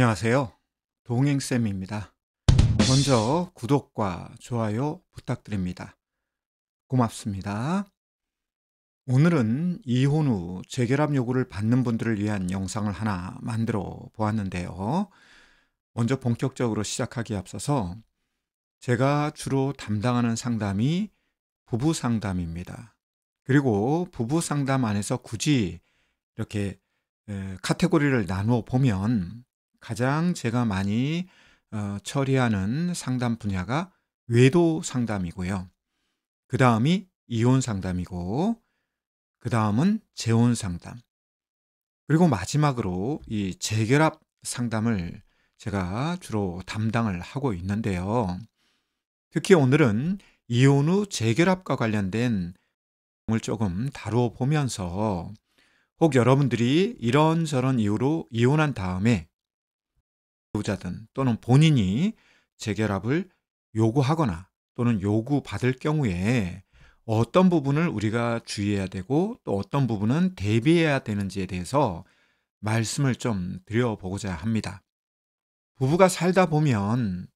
안녕하세요. 동행쌤입니다. 먼저 구독과 좋아요 부탁드립니다. 고맙습니다. 오늘은 이혼 후 재결합 요구를 받는 분들을 위한 영상을 하나 만들어 보았는데요. 먼저 본격적으로 시작하기에 앞서서 제가 주로 담당하는 상담이 부부 상담입니다. 그리고 부부 상담 안에서 굳이 이렇게 카테고리를 나누어 보면 가장 제가 많이 처리하는 상담 분야가 외도 상담이고요. 그 다음이 이혼 상담이고, 그 다음은 재혼 상담, 그리고 마지막으로 이 재결합 상담을 제가 주로 담당을 하고 있는데요. 특히 오늘은 이혼 후 재결합과 관련된 내용을 조금 다루어 보면서 혹 여러분들이 이런저런 이유로 이혼한 다음에 배우자든 또는 본인이 재결합을 요구하거나 또는 요구받을 경우에 어떤 부분을 우리가 주의해야 되고 또 어떤 부분은 대비해야 되는지에 대해서 말씀을 좀 드려보고자 합니다. 부부가 살다 보면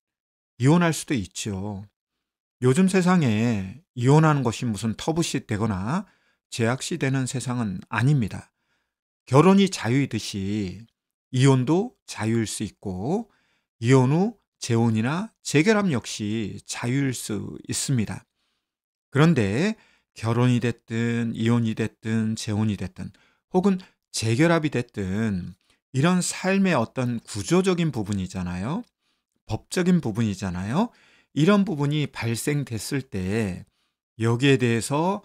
이혼할 수도 있죠. 요즘 세상에 이혼하는 것이 무슨 터부시 되거나 제약시 되는 세상은 아닙니다. 결혼이 자유이듯이 이혼도 자유일 수 있고 이혼 후 재혼이나 재결합 역시 자유일 수 있습니다. 그런데 결혼이 됐든 이혼이 됐든 재혼이 됐든 혹은 재결합이 됐든 이런 삶의 어떤 구조적인 부분이잖아요. 법적인 부분이잖아요. 이런 부분이 발생됐을 때 여기에 대해서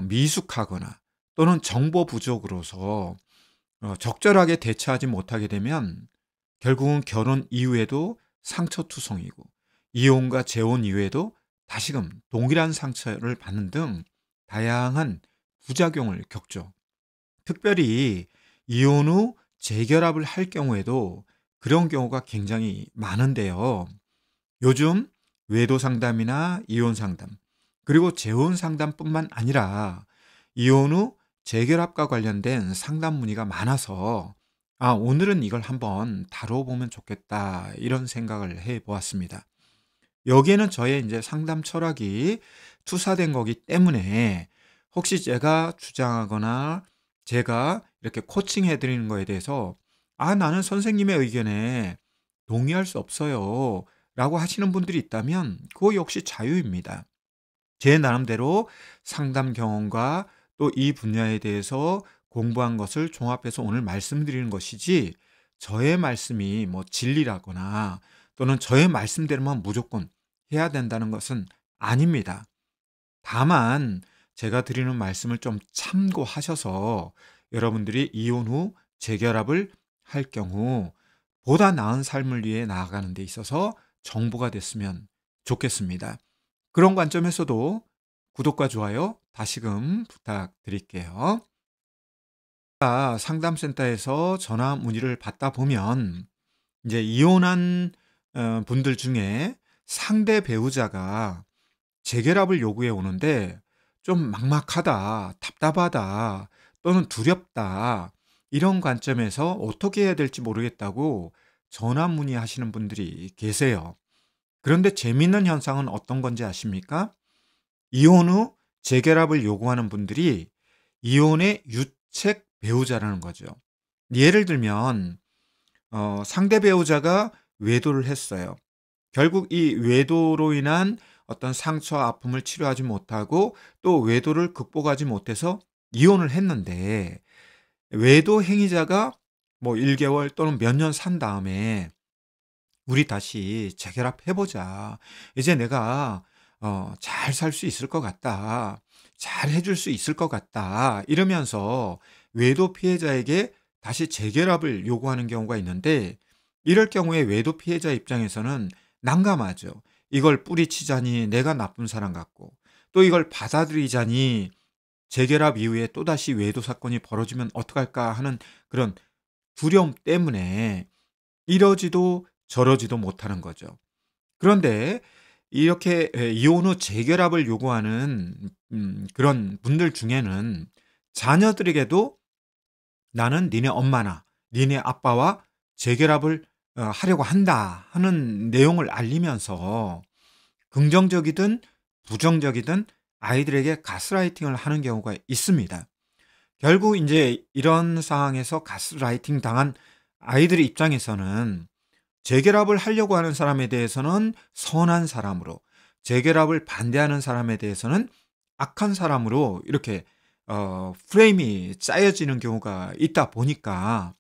미숙하거나 또는 정보 부족으로서 적절하게 대처하지 못하게 되면 결국은 결혼 이후에도 상처투성이고 이혼과 재혼 이후에도 다시금 동일한 상처를 받는 등 다양한 부작용을 겪죠. 특별히 이혼 후 재결합을 할 경우에도 그런 경우가 굉장히 많은데요. 요즘 외도 상담이나 이혼 상담, 그리고 재혼 상담뿐만 아니라 이혼 후 재결합과 관련된 상담 문의가 많아서 오늘은 이걸 한번 다뤄보면 좋겠다 이런 생각을 해 보았습니다. 여기에는 저의 이제 상담 철학이 투사된 거기 때문에 혹시 제가 주장하거나 제가 이렇게 코칭해 드리는 거에 대해서 나는 선생님의 의견에 동의할 수 없어요 라고 하시는 분들이 있다면 그거 역시 자유입니다. 제 나름대로 상담 경험과 또 이 분야에 대해서 공부한 것을 종합해서 오늘 말씀드리는 것이지 저의 말씀이 뭐 진리라거나 또는 저의 말씀대로만 무조건 해야 된다는 것은 아닙니다. 다만 제가 드리는 말씀을 좀 참고하셔서 여러분들이 이혼 후 재결합을 할 경우 보다 나은 삶을 위해 나아가는 데 있어서 정보가 됐으면 좋겠습니다. 그런 관점에서도 구독과 좋아요 다시금 부탁드릴게요. 상담센터에서 전화 문의를 받다 보면 이제 이혼한 분들 중에 상대 배우자가 재결합을 요구해 오는데 좀 막막하다, 답답하다, 또는 두렵다 이런 관점에서 어떻게 해야 될지 모르겠다고 전화 문의하시는 분들이 계세요. 그런데 재미있는 현상은 어떤 건지 아십니까? 이혼 후 재결합을 요구하는 분들이 이혼의 유책 배우자라는 거죠. 예를 들면 상대 배우자가 외도를 했어요. 결국 이 외도로 인한 어떤 상처와 아픔을 치료하지 못하고 또 외도를 극복하지 못해서 이혼을 했는데 외도 행위자가 뭐 1개월 또는 몇 년 산 다음에 "우리 다시 재결합해 보자. 이제 내가 잘 살 수 있을 것 같다. 잘 해줄 수 있을 것 같다." 이러면서 외도 피해자에게 다시 재결합을 요구하는 경우가 있는데 이럴 경우에 외도 피해자 입장에서는 난감하죠. 이걸 뿌리치자니 내가 나쁜 사람 같고 또 이걸 받아들이자니 재결합 이후에 또다시 외도 사건이 벌어지면 어떡할까 하는 그런 두려움 때문에 이러지도 저러지도 못하는 거죠. 그런데 이렇게 이혼 후 재결합을 요구하는 그런 분들 중에는 자녀들에게도 "나는 니네 엄마나 니네 아빠와 재결합을 하려고 한다 하는 내용을 알리면서 긍정적이든 부정적이든 아이들에게 가스라이팅을 하는 경우가 있습니다. 결국 이제 이런 상황에서 가스라이팅 당한 아이들 입장에서는 재결합을 하려고 하는 사람에 대해서는 선한 사람으로, 재결합을 반대하는 사람에 대해서는 악한 사람으로 이렇게 프레임이 짜여지는 경우가 있다 보니까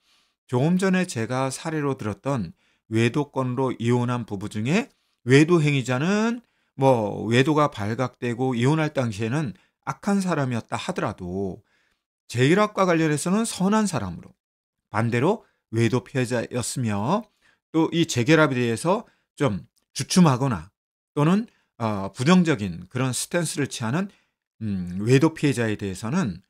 조금 전에 제가 사례로 들었던 외도건으로 이혼한 부부 중에 외도 행위자는 뭐 외도가 발각되고 이혼할 당시에는 악한 사람이었다 하더라도 재결합과 관련해서는 선한 사람으로, 반대로 외도 피해자였으며 또 이 재결합에 대해서 좀 주춤하거나 또는 부정적인 그런 스탠스를 취하는 외도 피해자에 대해서는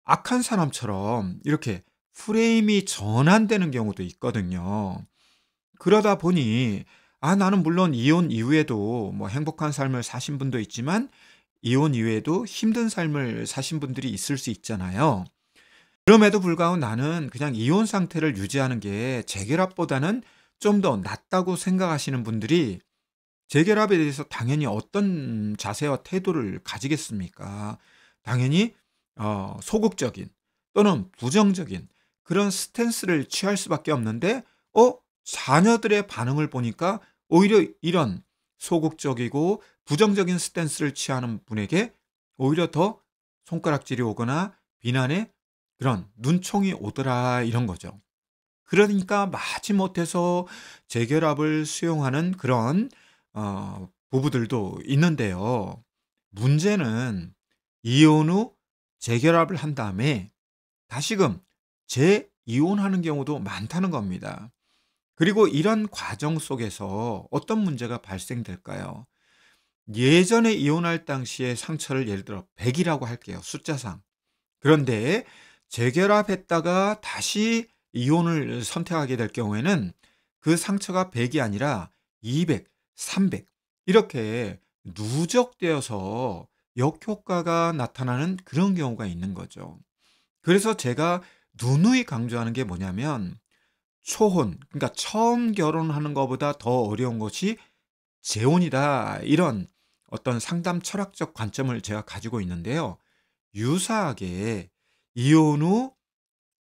악한 사람처럼 이렇게 프레임이 전환되는 경우도 있거든요. 그러다 보니 나는 물론 이혼 이후에도 뭐 행복한 삶을 사신 분도 있지만 이혼 이후에도 힘든 삶을 사신 분들이 있을 수 있잖아요. 그럼에도 불구하고 나는 그냥 이혼 상태를 유지하는 게 재결합보다는 좀 더 낫다고 생각하시는 분들이 재결합에 대해서 당연히 어떤 자세와 태도를 가지겠습니까? 당연히 소극적인 또는 부정적인 그런 스탠스를 취할 수밖에 없는데 자녀들의 반응을 보니까 오히려 이런 소극적이고 부정적인 스탠스를 취하는 분에게 오히려 더 손가락질이 오거나 비난의 그런 눈총이 오더라 이런 거죠. 그러니까 마지못해서 재결합을 수용하는 그런 부부들도 있는데요. 문제는 이혼 후 재결합을 한 다음에 다시금 재이혼하는 경우도 많다는 겁니다. 그리고 이런 과정 속에서 어떤 문제가 발생될까요? 예전에 이혼할 당시의 상처를 예를 들어 100 이라고 할게요, 숫자상. 그런데 재결합했다가 다시 이혼을 선택하게 될 경우에는 그 상처가 100이 아니라 200, 300 이렇게 누적되어서 역효과가 나타나는 그런 경우가 있는 거죠. 그래서 제가 누누이 강조하는 게 뭐냐면 초혼, 그러니까 처음 결혼하는 것보다 더 어려운 것이 재혼이다. 이런 어떤 상담 철학적 관점을 제가 가지고 있는데요. 유사하게 이혼 후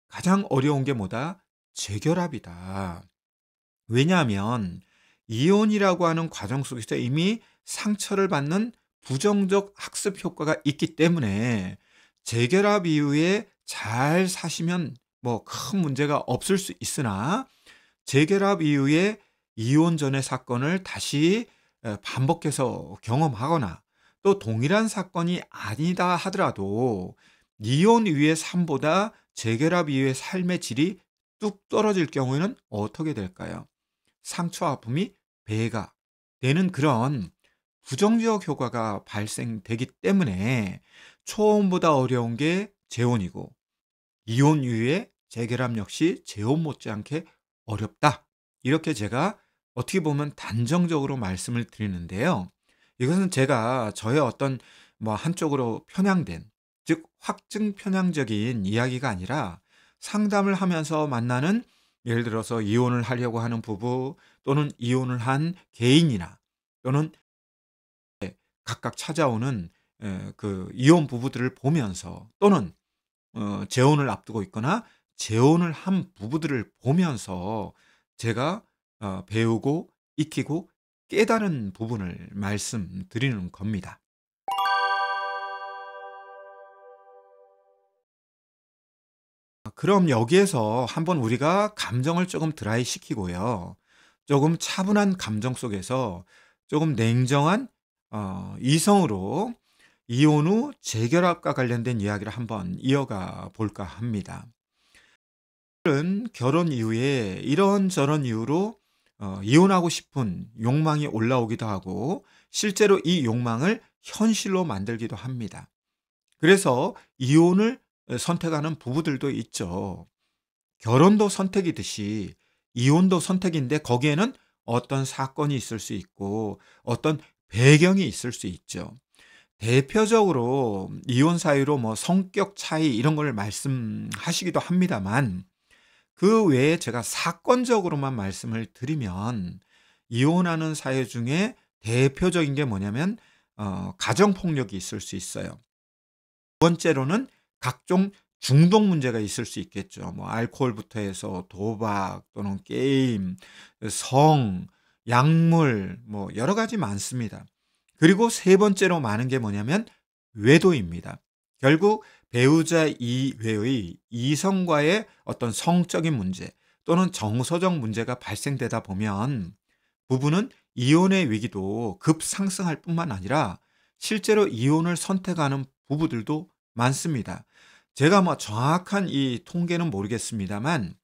가장 어려운 게 뭐다? 재결합이다. 왜냐하면 이혼이라고 하는 과정 속에서 이미 상처를 받는 부정적 학습 효과가 있기 때문에 재결합 이후에 잘 사시면 뭐 큰 문제가 없을 수 있으나 재결합 이후에 이혼 전의 사건을 다시 반복해서 경험하거나 또 동일한 사건이 아니다 하더라도 이혼 이후의 삶보다 재결합 이후의 삶의 질이 뚝 떨어질 경우에는 어떻게 될까요? 상처 아픔이 배가 되는 그런 부정적 효과가 발생되기 때문에 초혼보다 어려운 게 재혼이고 이혼 이후에 재결합 역시 재혼 못지않게 어렵다. 이렇게 제가 어떻게 보면 단정적으로 말씀을 드리는데요. 이것은 제가 저의 어떤 뭐 한쪽으로 편향된, 즉 확증 편향적인 이야기가 아니라 상담을 하면서 만나는 예를 들어서 이혼을 하려고 하는 부부 또는 이혼을 한 개인이나 또는 각각 찾아오는 그 이혼 부부들을 보면서 또는 재혼을 앞두고 있거나 재혼을 한 부부들을 보면서 제가 배우고 익히고 깨달은 부분을 말씀드리는 겁니다. 그럼 여기에서 한번 우리가 감정을 조금 드라이 시키고요. 조금 차분한 감정 속에서 조금 냉정한 이성으로 이혼 후 재결합과 관련된 이야기를 한번 이어가 볼까 합니다. 은 결혼 이후에 이런저런 이유로 이혼하고 싶은 욕망이 올라오기도 하고 실제로 이 욕망을 현실로 만들기도 합니다. 그래서 이혼을 선택하는 부부들도 있죠. 결혼도 선택이듯이 이혼도 선택인데 거기에는 어떤 사건이 있을 수 있고 어떤 배경이 있을 수 있죠. 대표적으로 이혼 사유로 뭐 성격 차이 이런 걸 말씀하시기도 합니다만 그 외에 제가 사건적으로만 말씀을 드리면 이혼하는 사유 중에 대표적인 게 뭐냐면 가정 폭력이 있을 수 있어요. 두 번째로는 각종 중독 문제가 있을 수 있겠죠. 뭐 알코올부터 해서 도박 또는 게임, 성, 약물 뭐 여러 가지 많습니다. 그리고 세 번째로 많은 게 뭐냐면 외도입니다. 결국 배우자 이외의 이성과의 어떤 성적인 문제 또는 정서적 문제가 발생되다 보면 부부는 이혼의 위기도 급상승할 뿐만 아니라 실제로 이혼을 선택하는 부부들도 많습니다. 제가 뭐 정확한 이 통계는 모르겠습니다만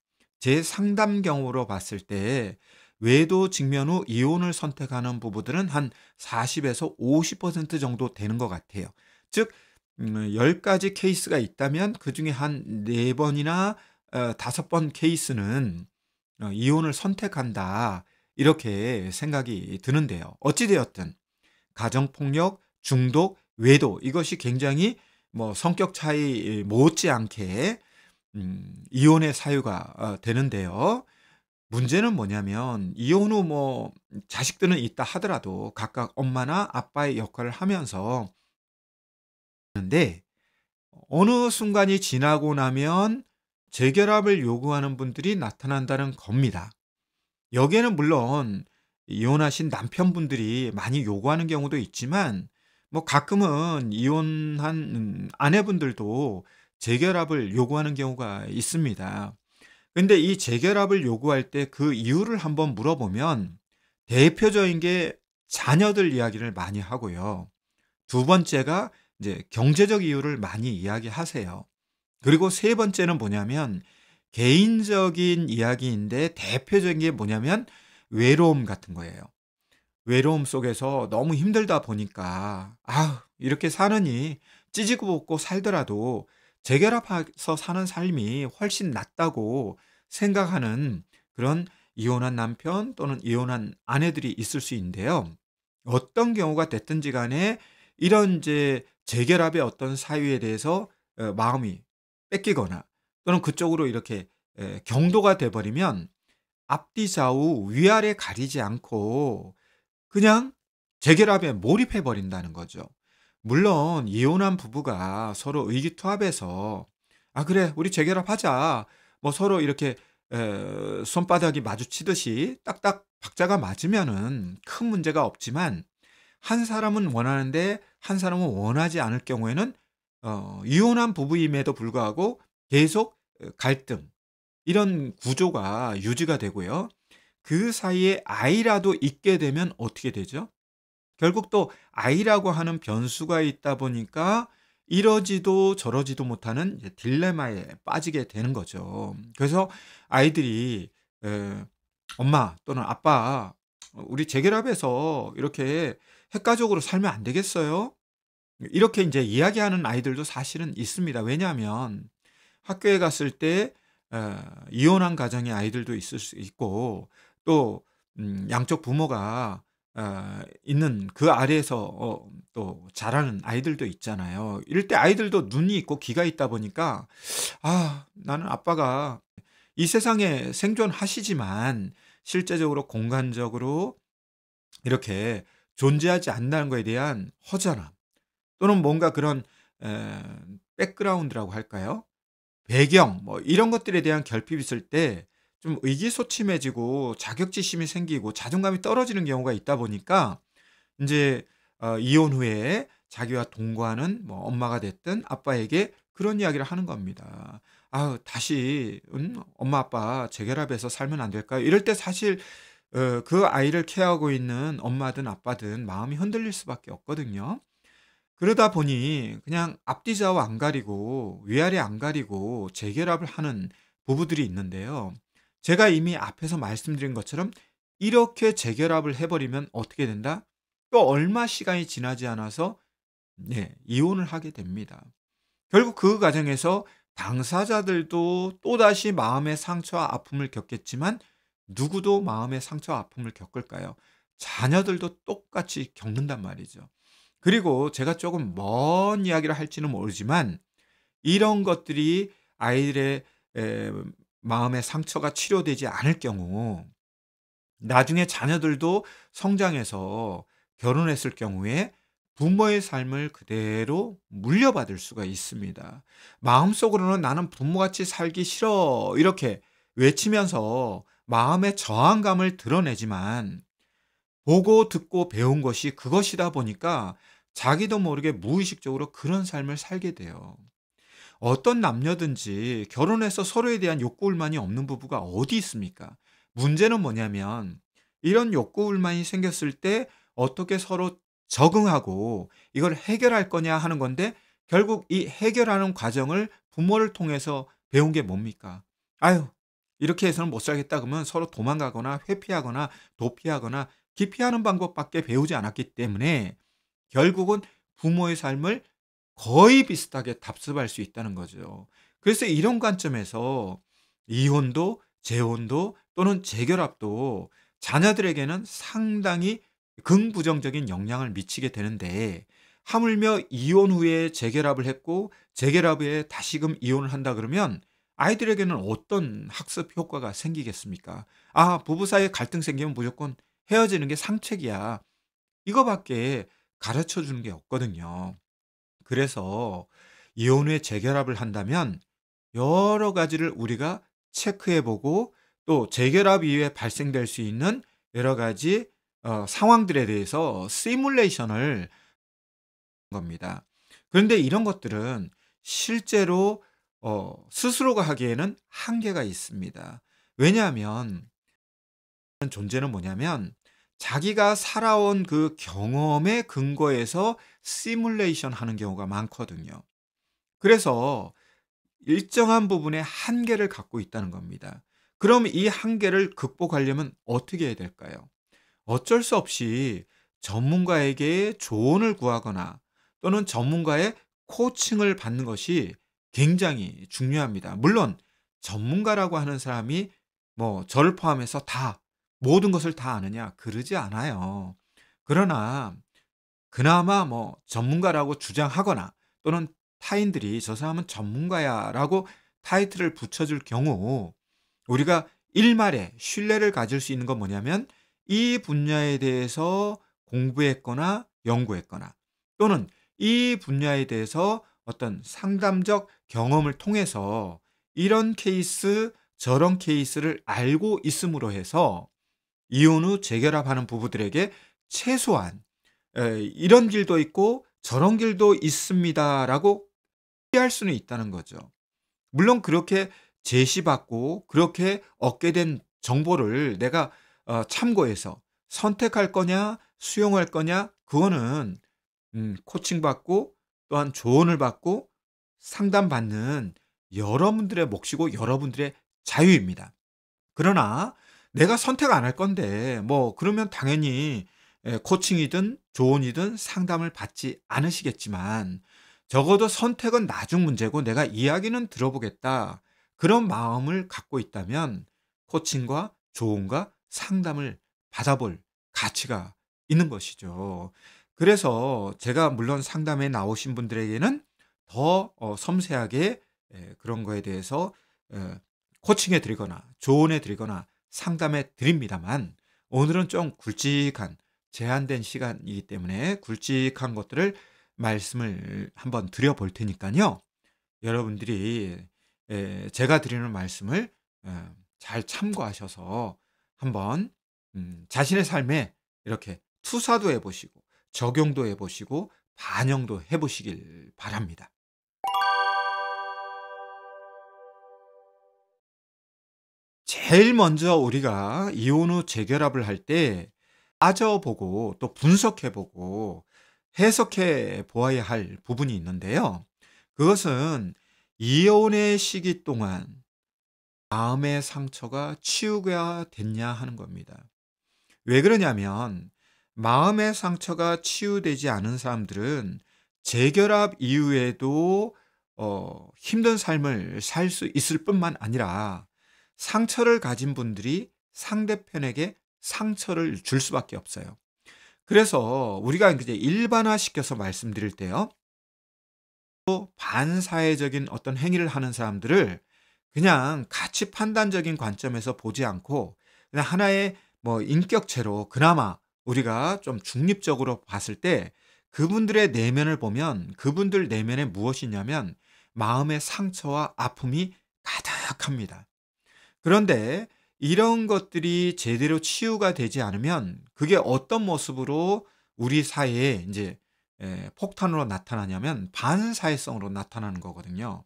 제 상담 경우로 봤을 때 외도 직면 후 이혼을 선택하는 부부들은 한 40에서 50% 정도 되는 것 같아요. 즉 10가지 케이스가 있다면 그중에 한 4번이나 5번 케이스는 이혼을 선택한다. 이렇게 생각이 드는데요. 어찌 되었든 가정폭력, 중독, 외도 이것이 굉장히 뭐 성격 차이 못지않게 이혼의 사유가 되는데요. 문제는 뭐냐면 이혼 후 뭐 자식들은 있다 하더라도 각각 엄마나 아빠의 역할을 하면서 하는데 어느 순간이 지나고 나면 재결합을 요구하는 분들이 나타난다는 겁니다. 여기에는 물론 이혼하신 남편분들이 많이 요구하는 경우도 있지만 뭐 가끔은 이혼한 아내분들도 재결합을 요구하는 경우가 있습니다. 근데 이 재결합을 요구할 때 그 이유를 한번 물어보면 대표적인 게 자녀들 이야기를 많이 하고요. 두 번째가 이제 경제적 이유를 많이 이야기하세요. 그리고 세 번째는 뭐냐면 개인적인 이야기인데 대표적인 게 뭐냐면 외로움 같은 거예요. 외로움 속에서 너무 힘들다 보니까 '아 이렇게 사느니 찌지고 볶고 살더라도 재결합해서 사는 삶이 훨씬 낫다.'고 생각하는 그런 이혼한 남편 또는 이혼한 아내들이 있을 수 있는데요. 어떤 경우가 됐든지 간에 이런 이제 재결합의 어떤 사유에 대해서 마음이 뺏기거나 또는 그쪽으로 이렇게 경도가 돼 버리면 앞뒤 좌우 위아래 가리지 않고 그냥 재결합에 몰입해 버린다는 거죠. 물론 이혼한 부부가 서로 의기투합해서 "아 그래. 우리 재결합하자." 뭐 서로 이렇게 손바닥이 마주치듯이 딱딱 박자가 맞으면은 큰 문제가 없지만 한 사람은 원하는데 한 사람은 원하지 않을 경우에는 이혼한 부부임에도 불구하고 계속 갈등 이런 구조가 유지가 되고요. 그 사이에 아이라도 있게 되면 어떻게 되죠? 결국 또 아이라고 하는 변수가 있다 보니까 이러지도 저러지도 못하는 이제 딜레마에 빠지게 되는 거죠. 그래서 아이들이 에 "엄마 또는 아빠 우리 재결합해서 이렇게 핵가족으로 살면 안 되겠어요?" 이렇게 인제 이야기하는 아이들도 사실은 있습니다. 왜냐하면 학교에 갔을 때 이혼한 가정의 아이들도 있을 수 있고 또 양쪽 부모가 있는 그 아래에서 또 자라는 아이들도 있잖아요. 이럴 때 아이들도 눈이 있고 귀가 있다 보니까 '아 나는 아빠가 이 세상에 생존하시지만 실제적으로 공간적으로 이렇게 존재하지 않는다는 거에 대한 허전함 또는 뭔가 그런 에 백그라운드라고 할까요? 배경 뭐 이런 것들에 대한 결핍이 있을 때 좀 의기소침해지고 자격지심이 생기고 자존감이 떨어지는 경우가 있다 보니까 인제 이혼 후에 자기와 동거하는 뭐 엄마가 됐든 아빠에게 그런 이야기를 하는 겁니다. "아우 다시 엄마 아빠 재결합해서 살면 안 될까요?" 이럴 때 사실 그 아이를 케어하고 있는 엄마든 아빠든 마음이 흔들릴 수밖에 없거든요. 그러다 보니 그냥 앞뒤 좌우 안 가리고 위아래 안 가리고 재결합을 하는 부부들이 있는데요. 제가 이미 앞에서 말씀드린 것처럼 이렇게 재결합을 해 버리면 어떻게 된다? 또 얼마 시간이 지나지 않아서 네 이혼을 하게 됩니다. 결국 그 과정에서 당사자들도 또다시 마음의 상처와 아픔을 겪겠지만 누구도 마음의 상처와 아픔을 겪을까요? 자녀들도 똑같이 겪는단 말이죠. 그리고 제가 조금 먼 이야기를 할지는 모르지만 이런 것들이 아이들의 에 마음의 상처가 치료되지 않을 경우 나중에 자녀들도 성장해서 결혼했을 경우에 부모의 삶을 그대로 물려받을 수가 있습니다. 마음속으로는 '나는 부모같이 살기 싫어.' 이렇게 외치면서 마음의 저항감을 드러내지만 보고 듣고 배운 것이 그것이다 보니까 자기도 모르게 무의식적으로 그런 삶을 살게 돼요. 어떤 남녀든지 결혼해서 서로에 대한 욕구불만이 없는 부부가 어디 있습니까? 문제는 뭐냐면 이런 욕구불만이 생겼을 때 어떻게 서로 적응하고 이걸 해결할 거냐 하는 건데 결국 이 해결하는 과정을 부모를 통해서 배운 게 뭡니까? 아유, 이렇게 해서는 못 살겠다 그러면 서로 도망가거나 회피하거나 도피하거나 기피하는 방법밖에 배우지 않았기 때문에 결국은 부모의 삶을 거의 비슷하게 답습할 수 있다는 거죠. 그래서 이런 관점에서 이혼도 재혼도 또는 재결합도 자녀들에게는 상당히 긍부정적인 영향을 미치게 되는데 하물며 이혼 후에 재결합을 했고 재결합 후에 다시금 이혼을 한다 그러면 아이들에게는 어떤 학습 효과가 생기겠습니까? '아 부부 사이에 갈등 생기면 무조건 헤어지는 게 상책이야.' 이거밖에 가르쳐 주는 게 없거든요. 그래서 이혼 후에 재결합을 한다면 여러 가지를 우리가 체크해 보고 또 재결합 이후에 발생될 수 있는 여러 가지 상황들에 대해서 시뮬레이션을 겁니다. 그런데 이런 것들은 실제로 스스로가 하기에는 한계가 있습니다. 왜냐하면 존재는 뭐냐면 자기가 살아온 그 경험의 근거에서 시뮬레이션 하는 경우가 많거든요. 그래서 일정한 부분에 한계를 갖고 있다는 겁니다. 그럼 이 한계를 극복하려면 어떻게 해야 될까요? 어쩔 수 없이 전문가에게 조언을 구하거나 또는 전문가의 코칭을 받는 것이 굉장히 중요합니다. 물론 전문가라고 하는 사람이 뭐 저를 포함해서 다 모든 것을 다 아느냐 그러지 않아요. 그러나 그나마 뭐 전문가라고 주장하거나 또는 타인들이 "저 사람은 전문가야."라고 타이틀을 붙여줄 경우 우리가 일말에 신뢰를 가질 수 있는 건 뭐냐면 이 분야에 대해서 공부했거나 연구했거나 또는 이 분야에 대해서 어떤 상담적 경험을 통해서 이런 케이스 저런 케이스를 알고 있음으로 해서 이혼 후 재결합하는 부부들에게 최소한 "이런 길도 있고 저런 길도 있습니다."라고 할 수는 있다는 거죠. 물론 그렇게 제시받고 그렇게 얻게 된 정보를 내가 참고해서 선택할 거냐 수용할 거냐 그거는 코칭받고 또한 조언을 받고 상담받는 여러분들의 몫이고 여러분들의 자유입니다. 그러나 내가 선택 안 할 건데 뭐 그러면 당연히 코칭이든 조언이든 상담을 받지 않으시겠지만 적어도 선택은 나중 문제고 '내가 이야기는 들어보겠다.' 그런 마음을 갖고 있다면 코칭과 조언과 상담을 받아볼 가치가 있는 것이죠. 그래서 제가 물론 상담에 나오신 분들에게는 더 섬세하게 그런 거에 대해서 어 코칭해 드리거나 조언해 드리거나 상담해 드립니다만 오늘은 좀 굵직한 제한된 시간이기 때문에 굵직한 것들을 말씀을 한번 드려 볼 테니까요. 여러분들이 제가 드리는 말씀을 잘 참고하셔서 한번 자신의 삶에 이렇게 투사도 해 보시고 적용도 해 보시고 반영도 해 보시길 바랍니다. 제일 먼저 우리가 이혼 후 재결합을 할 때 따져 보고 또 분석해 보고 해석해 보아야 할 부분이 있는데요. 그것은 이혼의 시기 동안 마음의 상처가 치유가 됐냐 하는 겁니다. 왜 그러냐면 마음의 상처가 치유되지 않은 사람들은 재결합 이후에도 힘든 삶을 살 수 있을 뿐만 아니라 상처를 가진 분들이 상대편에게 상처를 줄 수밖에 없어요. 그래서 우리가 이제 일반화시켜서 말씀드릴 때요. 또 반사회적인 어떤 행위를 하는 사람들을 그냥 가치 판단적인 관점에서 보지 않고 그냥 하나의 뭐 인격체로 그나마 우리가 좀 중립적으로 봤을 때 그분들의 내면을 보면 그분들 내면에 무엇이 있냐면 마음의 상처와 아픔이 가득합니다. 그런데 이런 것들이 제대로 치유가 되지 않으면 그게 어떤 모습으로 우리 사회에 인제 폭탄으로 나타나냐면 반사회성으로 나타나는 거거든요.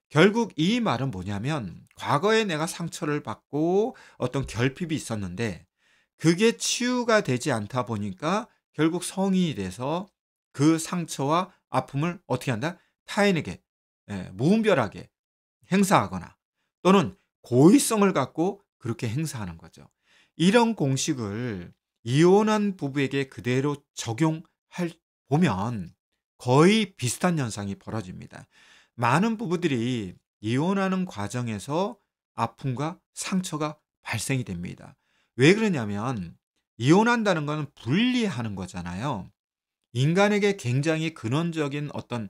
결국 이 말은 뭐냐면 과거에 내가 상처를 받고 어떤 결핍이 있었는데 그게 치유가 되지 않다 보니까 결국 성인이 돼서 그 상처와 아픔을 어떻게 한다? 타인에게 무분별하게 행사하거나 또는 고의성을 갖고 그렇게 행사하는 거죠. 이런 공식을 이혼한 부부에게 그대로 적용할 보면 거의 비슷한 현상이 벌어집니다. 많은 부부들이 이혼하는 과정에서 아픔과 상처가 발생이 됩니다. 왜 그러냐면 이혼한다는 것은 분리하는 거잖아요. 인간에게 굉장히 근원적인 어떤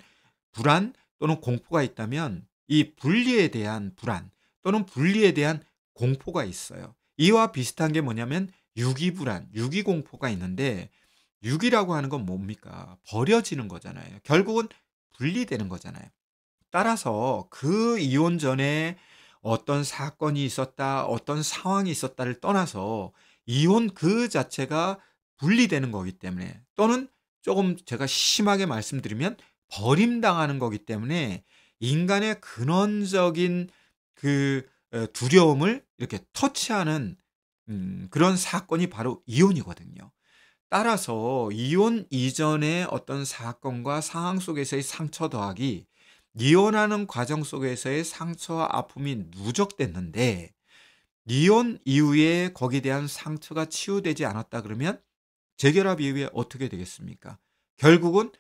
불안 또는 공포가 있다면 이 분리에 대한 불안 또는 분리에 대한 공포가 있어요. 이와 비슷한 게 뭐냐면 유기불안, 유기공포가 있는데 유기라고 하는 건 뭡니까? 버려지는 거잖아요. 결국은 분리되는 거잖아요. 따라서 그 이혼 전에 어떤 사건이 있었다, 어떤 상황이 있었다를 떠나서 이혼 그 자체가 분리되는 거기 때문에 또는 조금 제가 심하게 말씀드리면 버림당하는 거기 때문에 인간의 근원적인 그 두려움을 이렇게 터치하는 그런 사건이 바로 이혼이거든요. 따라서 이혼 이전의 어떤 사건과 상황 속에서의 상처 더하기 이혼하는 과정 속에서의 상처와 아픔이 누적됐는데 이혼 이후에 거기에 대한 상처가 치유되지 않았다 그러면 재결합 이후에 어떻게 되겠습니까? 결국은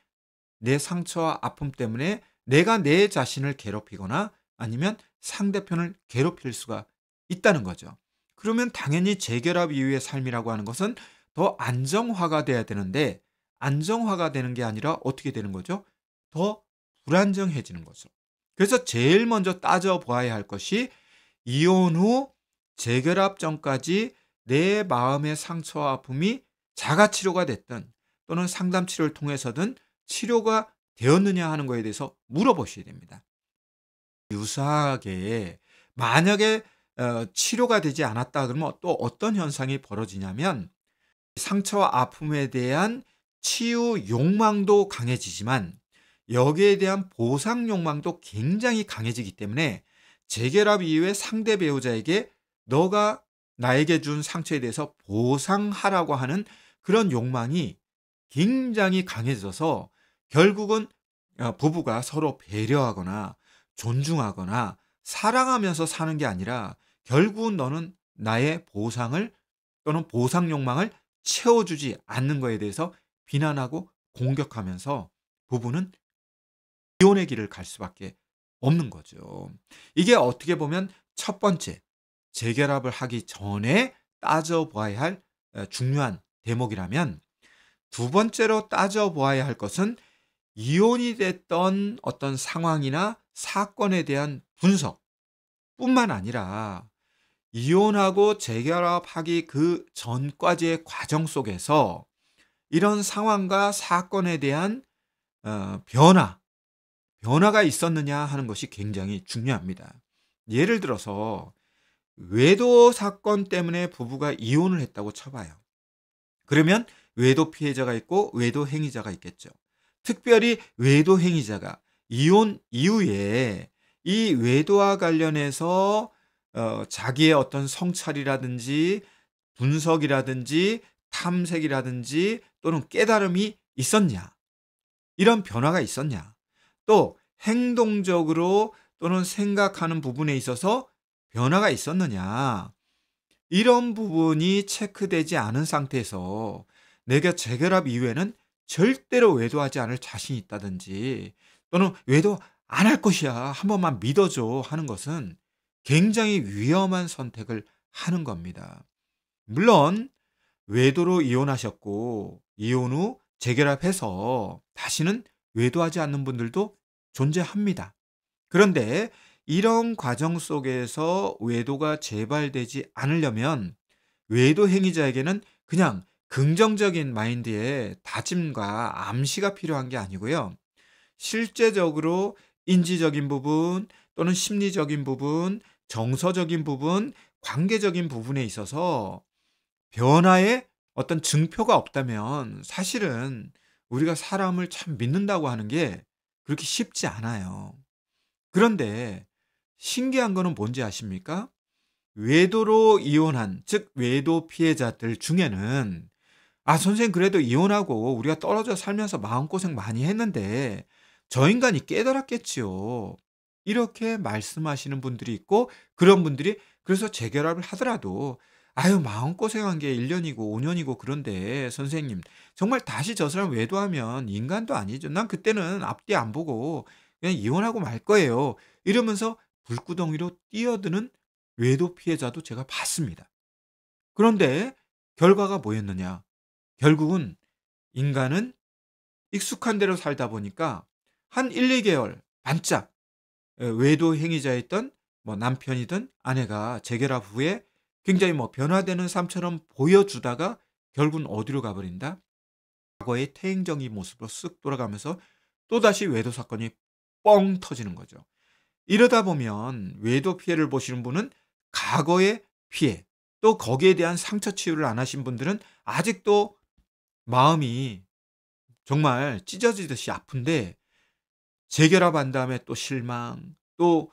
내 상처와 아픔 때문에 내가 내 자신을 괴롭히거나 아니면 상대편을 괴롭힐 수가 있다는 거죠. 그러면 당연히 재결합 이후의 삶이라고 하는 것은 더 안정화가 돼야 되는데 안정화가 되는 게 아니라 어떻게 되는 거죠? 더 불안정해지는 거죠. 그래서 제일 먼저 따져 보아야 할 것이 이혼 후 재결합 전까지 내 마음의 상처와 아픔이 자가 치료가 됐든 또는 상담 치료를 통해서든 치료가 되었느냐 하는 거에 대해서 물어보셔야 됩니다. 유사하게 만약에 치료가 되지 않았다 그러면 또 어떤 현상이 벌어지냐면 상처와 아픔에 대한 치유 욕망도 강해지지만 여기에 대한 보상 욕망도 굉장히 강해지기 때문에 재결합 이후에 상대 배우자에게 너가 나에게 준 상처에 대해서 보상하라고 하는 그런 욕망이 굉장히 강해져서 결국은 부부가 서로 배려하거나 존중하거나 사랑하면서 사는 게 아니라 결국은 너는 나의 보상을 또는 보상 욕망을 채워주지 않는 거에 대해서 비난하고 공격하면서 부부는 이혼의 길을 갈 수밖에 없는 거죠. 이게 어떻게 보면 첫 번째 재결합을 하기 전에 따져봐야 할 중요한 대목이라면 두 번째로 따져보아야 할 것은 이혼이 됐던 어떤 상황이나 사건에 대한 분석뿐만 아니라 이혼하고 재결합하기 그 전까지의 과정 속에서 이런 상황과 사건에 대한 변화가 있었느냐 하는 것이 굉장히 중요합니다. 예를 들어서 외도 사건 때문에 부부가 이혼을 했다고 쳐봐요. 그러면 외도 피해자가 있고 외도 행위자가 있겠죠. 특별히 외도 행위자가 이혼 이후에 이 외도와 관련해서 자기의 어떤 성찰이라든지 분석이라든지 탐색이라든지 또는 깨달음이 있었냐? 이런 변화가 있었냐? 또 행동적으로 또는 생각하는 부분에 있어서 변화가 있었느냐? 이런 부분이 체크되지 않은 상태에서 내가 재결합 이후에는 절대로 외도하지 않을 자신이 있다든지 또는 "외도 안 할 것이야. 한 번만 믿어 줘." 하는 것은 굉장히 위험한 선택을 하는 겁니다. 물론 외도로 이혼하셨고 이혼 후 재결합해서 다시는 외도하지 않는 분들도 존재합니다. 그런데 이런 과정 속에서 외도가 재발되지 않으려면 외도 행위자에게는 그냥 긍정적인 마인드의 다짐과 암시가 필요한 게 아니고요. 실제적으로 인지적인 부분 또는 심리적인 부분, 정서적인 부분, 관계적인 부분에 있어서 변화의 어떤 증표가 없다면 사실은 우리가 사람을 참 믿는다고 하는 게 그렇게 쉽지 않아요. 그런데 신기한 거는 뭔지 아십니까? 외도로 이혼한, 즉 외도 피해자들 중에는 "아 선생님, 그래도 이혼하고 우리가 떨어져 살면서 마음고생 많이 했는데 저 인간이 깨달았겠지요." 이렇게 말씀하시는 분들이 있고, 그런 분들이 그래서 재결합을 하더라도 "아유 마음고생한 게 1 년이고 5 년이고 그런데 선생님, 정말 다시 저 사람 외도하면 인간도 아니죠. 난 그때는 앞뒤 안 보고 그냥 이혼하고 말 거예요." 이러면서 불구덩이로 뛰어드는 외도 피해자도 제가 봤습니다. 그런데 결과가 뭐였느냐? 결국은 인간은 익숙한 대로 살다 보니까 한 1-2 개월 반짝, 외도 행위자였던 뭐 남편이든 아내가 재결합 후에 굉장히 뭐 변화되는 삶처럼 보여주다가 결국은 어디로 가 버린다? 과거의 태행적인 모습으로 쓱 돌아가면서 또다시 외도 사건이 뻥 터지는 거죠. 이러다 보면 외도 피해를 보시는 분은 과거의 피해, 또 거기에 대한 상처 치유를 안 하신 분들은 아직도 마음이 정말 찢어지듯이 아픈데, 재결합한 다음에 또 실망, 또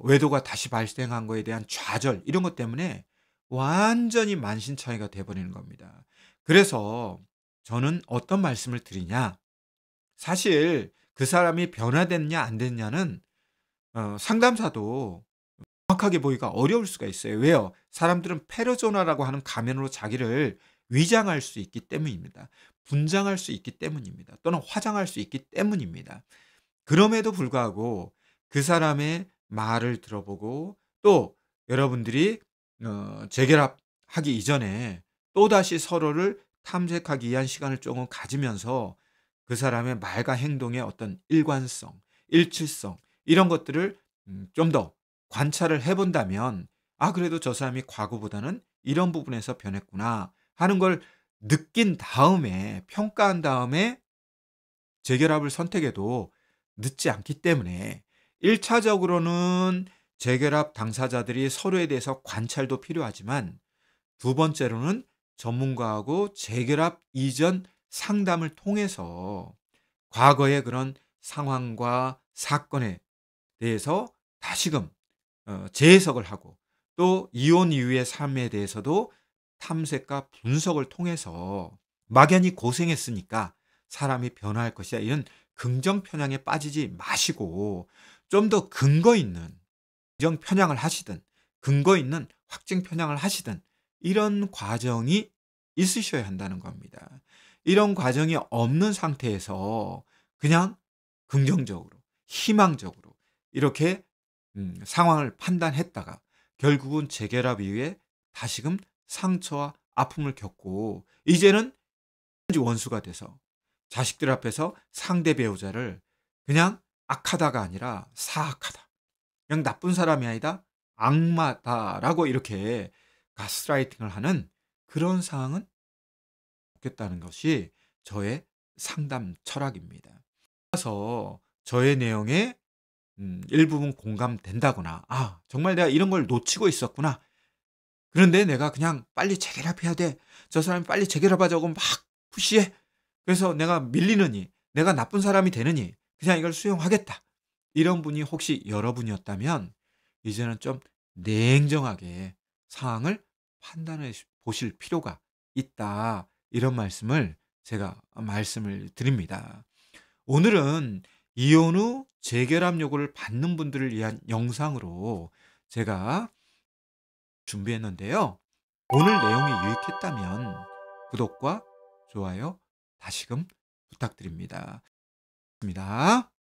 외도가 다시 발생한 거에 대한 좌절, 이런 것 때문에 완전히 만신창이가 돼 버리는 겁니다. 그래서 저는 어떤 말씀을 드리냐, 사실 그 사람이 변화됐냐 안 됐냐는 상담사도 정확하게 보기가 어려울 수가 있어요. 왜요? 사람들은 페르소나라고 하는 가면으로 자기를 위장할 수 있기 때문입니다. 분장할 수 있기 때문입니다. 또는 화장할 수 있기 때문입니다. 그럼에도 불구하고 그 사람의 말을 들어보고, 또 여러분들이 재결합하기 이전에 또다시 서로를 탐색하기 위한 시간을 조금 가지면서 그 사람의 말과 행동의 어떤 일관성, 일치성, 이런 것들을 좀 더 관찰을 해 본다면 '아 그래도 저 사람이 과거보다는 이런 부분에서 변했구나.' 하는 걸 느낀 다음에, 평가한 다음에 재결합을 선택해도 늦지 않기 때문에, 1 차적으로는 재결합 당사자들이 서로에 대해서 관찰도 필요하지만, 두 번째로는 전문가하고 재결합 이전 상담을 통해서 과거의 그런 상황과 사건에 대해서 다시금 재해석을 하고, 또 이혼 이후의 삶에 대해서도 탐색과 분석을 통해서 '막연히 고생했으니까 사람이 변화할 것이다.' 이런 긍정 편향에 빠지지 마시고 좀 더 근거 있는 긍정 편향을 하시든 근거 있는 확증 편향을 하시든 이런 과정이 있으셔야 한다는 겁니다. 이런 과정이 없는 상태에서 그냥 긍정적으로, 희망적으로 이렇게 상황을 판단했다가 결국은 재결합 이후에 다시금 상처와 아픔을 겪고, 이제는 원수가 돼서 자식들 앞에서 상대 배우자를 그냥 악하다가 아니라 사악하다, 그냥 나쁜 사람이 아니다, 악마다라고 이렇게 가스라이팅을 하는 그런 상황은 없겠다는 것이 저의 상담 철학입니다. 따라서 저의 내용에 일부분 공감된다거나 '아 정말 내가 이런 걸 놓치고 있었구나. 그런데 내가 그냥 빨리 재결합해야 돼. 저 사람이 빨리 재결합하자고 막 푸시해. 그래서 내가 밀리느니, 내가 나쁜 사람이 되느니 그냥 이걸 수용하겠다.' 이런 분이 혹시 여러분이었다면 이제는 좀 냉정하게 상황을 판단해 보실 필요가 있다. 이런 말씀을 제가 말씀을 드립니다. 오늘은 이혼 후 재결합 요구를 받는 분들을 위한 영상으로 제가 준비했는데요. 오늘 내용이 유익했다면 구독과 좋아요 다시금 부탁드립니다. 입니다.